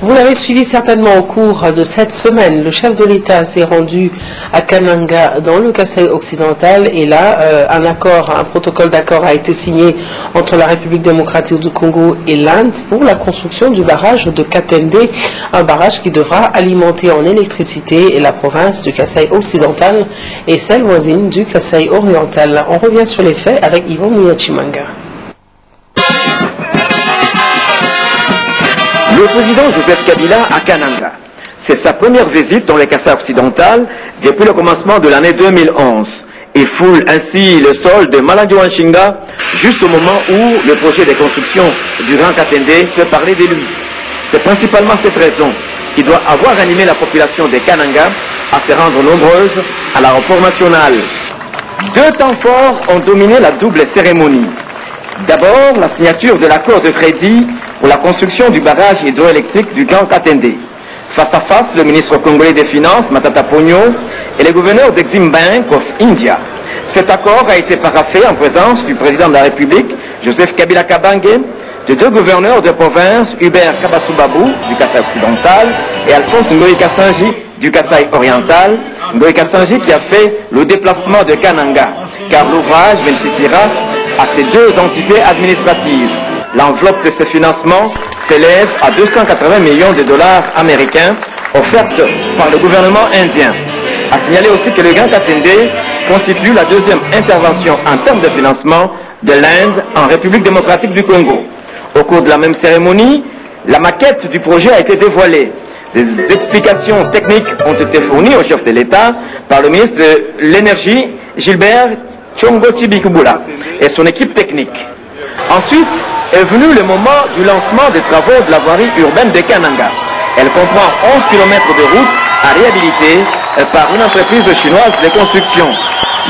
Vous l'avez suivi certainement au cours de cette semaine. Le chef de l'État s'est rendu à Kananga dans le Kasaï occidental et là, un protocole d'accord a été signé entre la République démocratique du Congo et l'Inde pour la construction du barrage de Katende, un barrage qui devra alimenter en électricité la province du Kasaï occidental et celle voisine du Kasaï oriental. On revient sur les faits avec Yvon Miyachimanga. Le président Joseph Kabila à Kananga. C'est sa première visite dans le Kasaï occidental depuis le commencement de l'année 2011. Il foule ainsi le sol de Malandiwanshinga juste au moment où le projet de construction du Grand Katende fait parler de lui. C'est principalement cette raison qui doit avoir animé la population de Kananga à se rendre nombreuse à l'aéroport national. Deux temps forts ont dominé la double cérémonie. D'abord, la signature de l'accord de crédit pour la construction du barrage hydroélectrique du Grand Katende. Face à face, le ministre congolais des Finances, Matata Ponyo, et le gouverneur d'Exim Bank of India. Cet accord a été paraphé en présence du président de la République, Joseph Kabila Kabange, de deux gouverneurs de province, Hubert Kabasubabou du Kasaï occidental et Alphonse Ngoï Kassanji du Kasaï oriental. Ngoï Kassanji qui a fait le déplacement de Kananga, car l'ouvrage bénéficiera à ces deux entités administratives. L'enveloppe de ce financement s'élève à 280 millions de dollars américains offertes par le gouvernement indien. A signaler aussi que le Grand Katende constitue la deuxième intervention en termes de financement de l'Inde en République démocratique du Congo. Au cours de la même cérémonie, la maquette du projet a été dévoilée. Des explications techniques ont été fournies au chef de l'État par le ministre de l'Énergie, Gilbert Tchongo-Tibikubula, et son équipe technique. Ensuite est venu le moment du lancement des travaux de la voirie urbaine de Kananga. Elle comprend 11 km de route à réhabiliter par une entreprise chinoise de construction.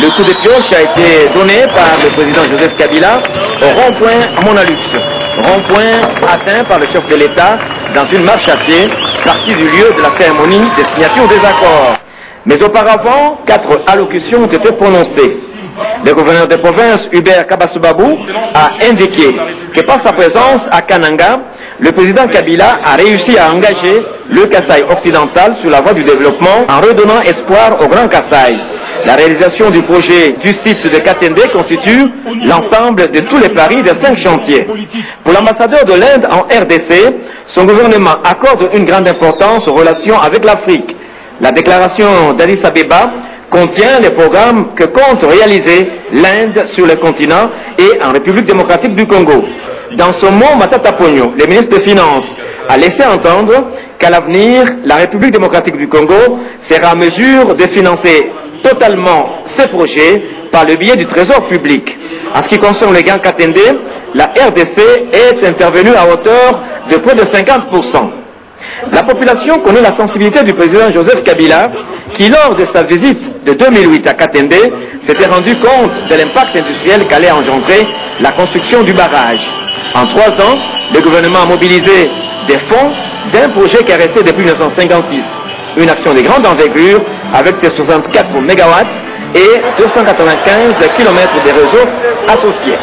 Le coup de pioche a été donné par le président Joseph Kabila au rond-point Monalux. Rond-point atteint par le chef de l'État dans une marche à pied, partie du lieu de la cérémonie de signature des accords. Mais auparavant, 4 allocutions ont été prononcées. Le gouverneur de province, Hubert Kabasubabou, a indiqué que par sa présence à Kananga, le président Kabila a réussi à engager le Kasaï occidental sur la voie du développement en redonnant espoir au Grand Kasaï. La réalisation du projet du site de Katende constitue l'ensemble de tous les paris de 5 chantiers. Pour l'ambassadeur de l'Inde en RDC, son gouvernement accorde une grande importance aux relations avec l'Afrique. La déclaration d'Addis Abeba contient les programmes que compte réaliser l'Inde sur le continent et en République démocratique du Congo. Dans son mot, Matata Ponyo, le ministre des Finances, a laissé entendre qu'à l'avenir, la République démocratique du Congo sera en mesure de financer totalement ces projets par le biais du trésor public. En ce qui concerne le Grand Katende, la RDC est intervenue à hauteur de près de 50%. La population connaît la sensibilité du président Joseph Kabila, qui lors de sa visite de 2008 à Katende, s'était rendu compte de l'impact industriel qu'allait engendrer la construction du barrage. En 3 ans, le gouvernement a mobilisé des fonds d'un projet qui est resté depuis 1956. Une action de grande envergure avec ses 64 MW et 295 km de réseaux associés.